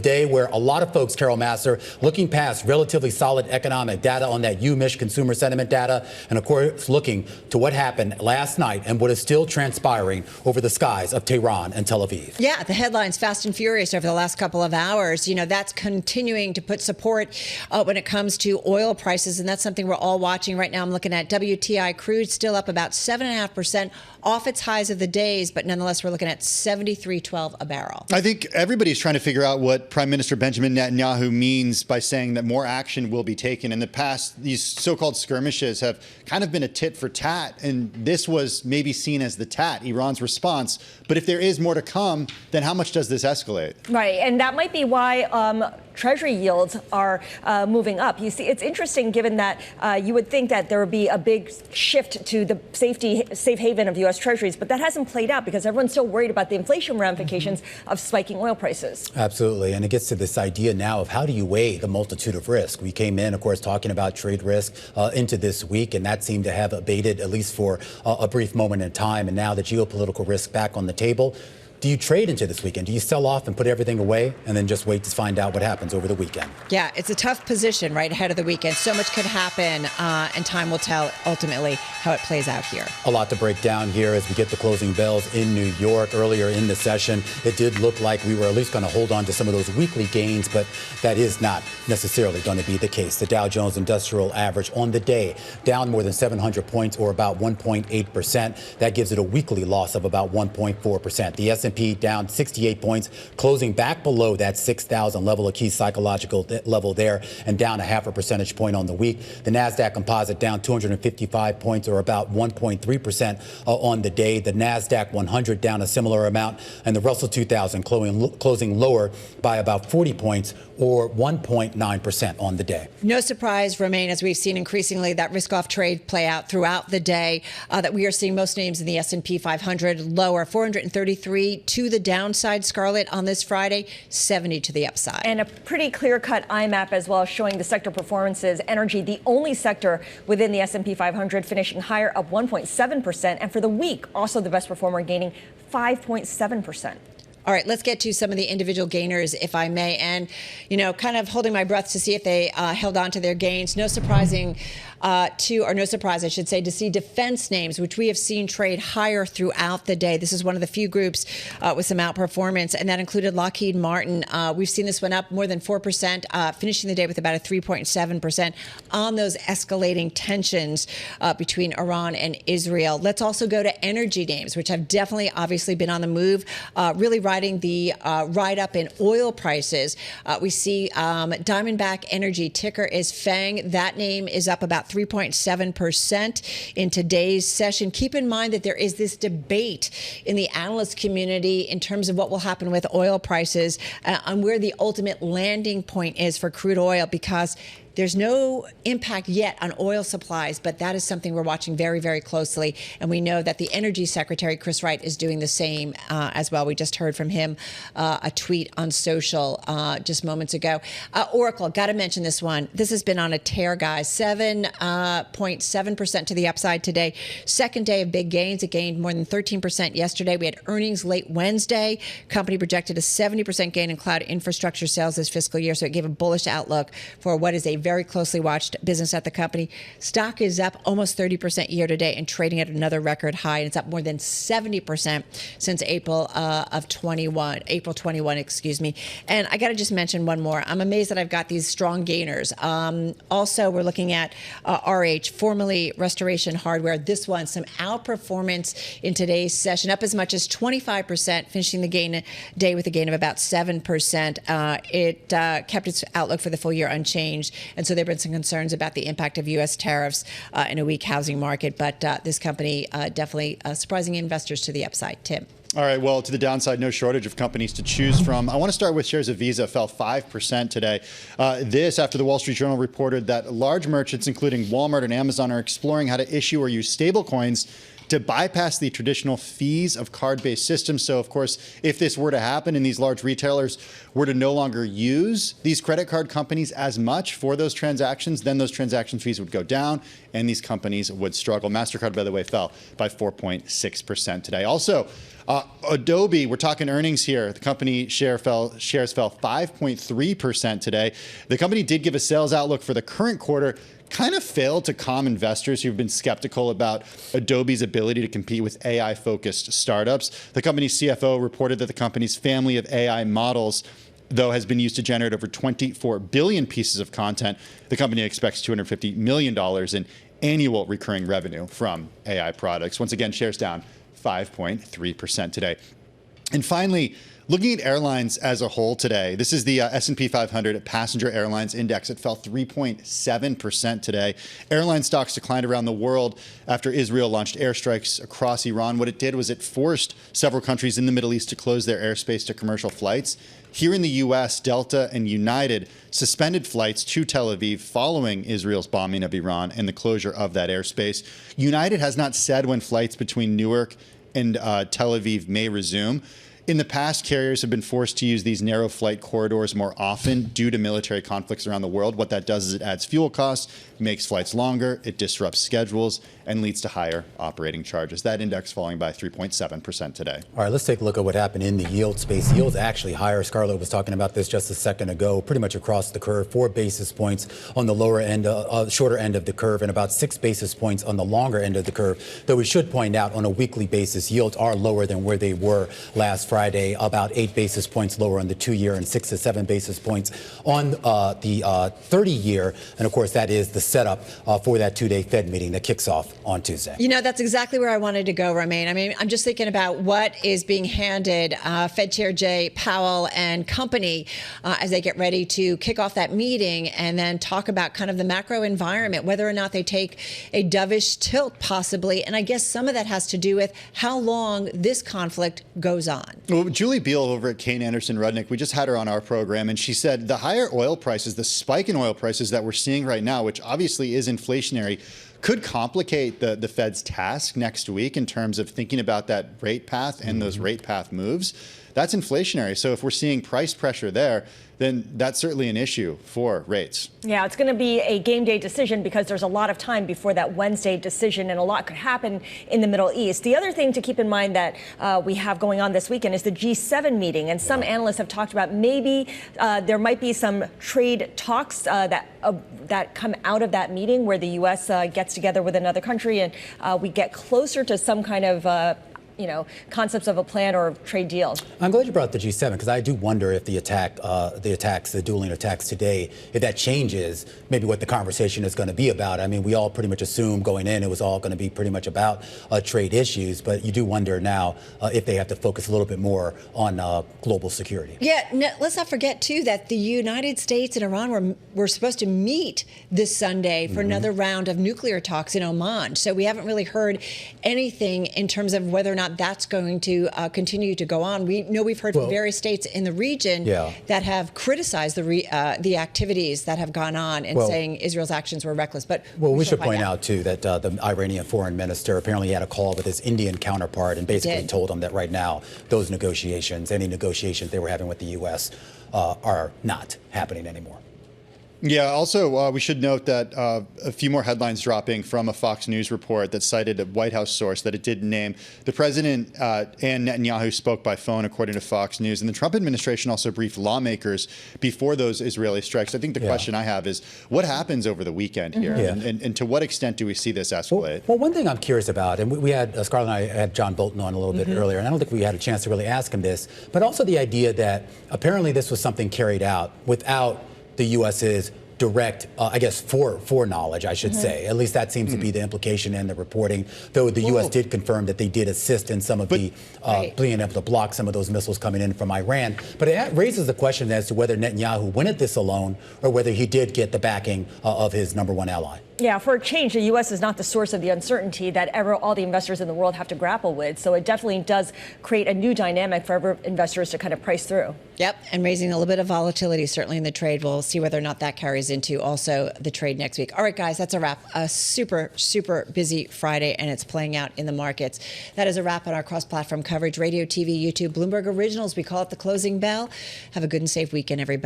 day where a lot of folks, Carol Massar, looking past relatively solid economic data on that UMich consumer sentiment data, and of course looking to what happened last night and what is still transpiring over the skies of Tehran and Tel Aviv. Yeah, the headlines fast and furious over the last couple of hours. You know, that's continuing to put support when it comes to oil prices, and that's something we're all watching right now. I'm looking at WTI crude still up about 7.5% off its highs of the days, but nonetheless, we're looking at $73.12 a barrel. I think everybody's trying to figure out what Prime Minister Benjamin Netanyahu means by saying that more action will be taken. In the past, these so-called skirmishes have kind of been a tit for tat, and this was maybe seen as the tat, Iran's response. But if there is more to come, then how much does this escalate? Right, and that might be why Treasury yields are moving up. You see, it's interesting given that you would think that there would be a big shift to the safe haven of U.S. Treasuries, but that hasn't played out because everyone's still worried about the inflation ramifications of spiking oil prices. Absolutely, and it gets to this idea now of how do you weigh the multitude of risk. We came in, of course, talking about trade risk into this week, and that seemed to have abated at least for a brief moment in time, and now the geopolitical risk back on the table. Do you trade into this weekend? Do you sell off and put everything away and then just wait to find out what happens over the weekend? Yeah, it's a tough position right ahead of the weekend. So much could happen, and time will tell ultimately how it plays out here. A lot to break down here as we get the closing bells in New York. Earlier in the session, it did look like we were at least going to hold on to some of those weekly gains, but that is not necessarily going to be the case. The Dow Jones Industrial Average on the day down more than 700 points, or about 1.8%. That gives it a weekly loss of about 1.4%. The S&P down 68 points, closing back below that 6,000 level, a key psychological level there, and down a half a percentage point on the week. The NASDAQ Composite down 255 points, or about 1.3% on the day. The NASDAQ 100 down a similar amount, and the Russell 2000 closing lower by about 40 points, or 1.9% on the day. No surprise, Romaine, as we've seen increasingly that risk-off trade play out throughout the day, that we are seeing most names in the S&P 500 lower, 433 to the downside, Scarlet, on this Friday, 70 to the upside. And a pretty clear-cut IMAP as well, showing the sector performances. Energy, the only sector within the S&P 500, finishing higher, up 1.7%. And for the week, also the best performer, gaining 5.7%. All right, let's get to some of the individual gainers, if I may. And, you know, kind of holding my breath to see if they held on to their gains. No surprise, I should say, to see defense names, which we have seen trade higher throughout the day. This is one of the few groups with some outperformance, and that included Lockheed Martin. We've seen this one up more than 4%, finishing the day with about a 3.7% on those escalating tensions between Iran and Israel. Let's also go to energy names, which have definitely obviously been on the move, really riding the ride up in oil prices. We see Diamondback Energy, ticker is FANG. That name is up about 3.7% in today's session. Keep in mind that there is this debate in the analyst community in terms of what will happen with oil prices and where the ultimate landing point is for crude oil, because there's no impact yet on oil supplies, but that is something we're watching very, very closely. And we know that the Energy Secretary, Chris Wright, is doing the same as well. We just heard from him a tweet on social just moments ago. Oracle, got to mention this one. This has been on a tear, guys. 7.7% to the upside today. Second day of big gains. It gained more than 13% yesterday. We had earnings late Wednesday. Company projected a 70% gain in cloud infrastructure sales this fiscal year, so it gave a bullish outlook for what is a very closely watched business at the company. Stock is up almost 30% year to date and trading at another record high. And it's up more than 70% since April 21, excuse me. And I got to just mention one more. I'm amazed that I've got these strong gainers. Also, we're looking at RH, formerly Restoration Hardware. This one, some outperformance in today's session, up as much as 25%, finishing the day with a gain of about 7%. It kept its outlook for the full year unchanged. And so there have been some concerns about the impact of U.S. tariffs in a weak housing market. But this company definitely surprising investors to the upside. Tim. All right, well, to the downside, no shortage of companies to choose from. I want to start with shares of Visa, fell 5% today. This after the Wall Street Journal reported that large merchants, including Walmart and Amazon, are exploring how to issue or use stablecoins to bypass the traditional fees of card-based systems. So, of course, if this were to happen and these large retailers were to no longer use these credit card companies as much for those transactions, then those transaction fees would go down and these companies would struggle. MasterCard, by the way, fell by 4.6% today. Also, Adobe, we're talking earnings here. The company shares fell 5.3% today. The company did give a sales outlook for the current quarter, kind of failed to calm investors who've been skeptical about Adobe's ability to compete with AI-focused startups. The company's CFO reported that the company's family of AI models, though, has been used to generate over 24 billion pieces of content. The company expects $250 million in annual recurring revenue from AI products. Once again, shares down 5.3% today. And finally, looking at airlines as a whole today, this is the S&P 500 passenger airlines index. It fell 3.7% today. Airline stocks declined around the world after Israel launched airstrikes across Iran. What it did was it forced several countries in the Middle East to close their airspace to commercial flights. Here in the U.S., Delta and United suspended flights to Tel Aviv following Israel's bombing of Iran and the closure of that airspace. United has not said when flights between Newark and Tel Aviv may resume. In the past, carriers have been forced to use these narrow flight corridors more often due to military conflicts around the world. What that does is it adds fuel costs, makes flights longer, it disrupts schedules, and leads to higher operating charges. That index falling by 3.7% today. All right, let's take a look at what happened in the yield space. Yield's actually higher. Scarlett was talking about this just a second ago, pretty much across the curve, 4 basis points on the lower end, shorter end of the curve, and about 6 basis points on the longer end of the curve. Though we should point out on a weekly basis, yields are lower than where they were last Friday, about 8 basis points lower on the 2-year and 6 to 7 basis points on the 30-year. And of course, that is the setup for that 2-day Fed meeting that kicks off on Tuesday. You know, that's exactly where I wanted to go, Romaine. I mean, I'm just thinking about what is being handed Fed Chair Jay Powell and company as they get ready to kick off that meeting and then talk about kind of the macro environment, whether or not they take a dovish tilt possibly. And I guess some of that has to do with how long this conflict goes on. Well, Julie Beal over at Kane Anderson Rudnick, we just had her on our program, and she said the higher oil prices, the spike in oil prices that we're seeing right now, which obviously is inflationary, could complicate the Fed's task next week in terms of thinking about that rate path and those rate path moves. That's inflationary. So if we're seeing price pressure there, then that's certainly an issue for rates. Yeah, it's going to be a game day decision because there's a lot of time before that Wednesday decision, and a lot could happen in the Middle East. The other thing to keep in mind that we have going on this weekend is the G7 meeting, and some analysts have talked about maybe there might be some trade talks that come out of that meeting where the U.S. Gets together with another country and we get closer to some kind of concepts of a plan or trade deal. I'm glad you brought up the G7 because I do wonder if the dueling attacks today, if that changes maybe what the conversation is going to be about. I mean, we all pretty much assumed going in it was all going to be pretty much about trade issues, but you do wonder now if they have to focus a little bit more on global security. Yeah, no, let's not forget, too, that the United States and Iran were supposed to meet this Sunday for another round of nuclear talks in Oman. So we haven't really heard anything in terms of whether or not that's going to continue to go on. We know we've heard from various states in the region that have criticized the activities that have gone on and saying Israel's actions were reckless. But we should point out, too, that the Iranian foreign minister apparently had a call with his Indian counterpart and basically told him that right now those negotiations, any negotiations they were having with the U.S. Are not happening anymore. Yeah, also, we should note that a few more headlines dropping from a Fox News report that cited a White House source that it didn't name. The president and Netanyahu spoke by phone, according to Fox News. And the Trump administration also briefed lawmakers before those Israeli strikes. I think the question I have is, what happens over the weekend here? And to what extent do we see this escalate? Well, one thing I'm curious about, and we had, Scarlett and I had John Bolton on a little bit earlier, and I don't think we had a chance to really ask him this, but also the idea that apparently this was something carried out without the U.S.'s direct, foreknowledge, I should say. At least that seems to be the implication in the reporting, though the U.S. did confirm that they did assist in some of being able to block some of those missiles coming in from Iran. But it raises the question as to whether Netanyahu went at this alone or whether he did get the backing of his number one ally. Yeah, for a change, the U.S. is not the source of the uncertainty that all the investors in the world have to grapple with. So it definitely does create a new dynamic for investors to kind of price through. Yep, and raising a little bit of volatility, certainly in the trade. We'll see whether or not that carries into also the trade next week. All right, guys, that's a wrap. A super, super busy Friday, and it's playing out in the markets. That is a wrap on our cross-platform coverage, radio, TV, YouTube, Bloomberg Originals. We call it the closing bell. Have a good and safe weekend, everybody.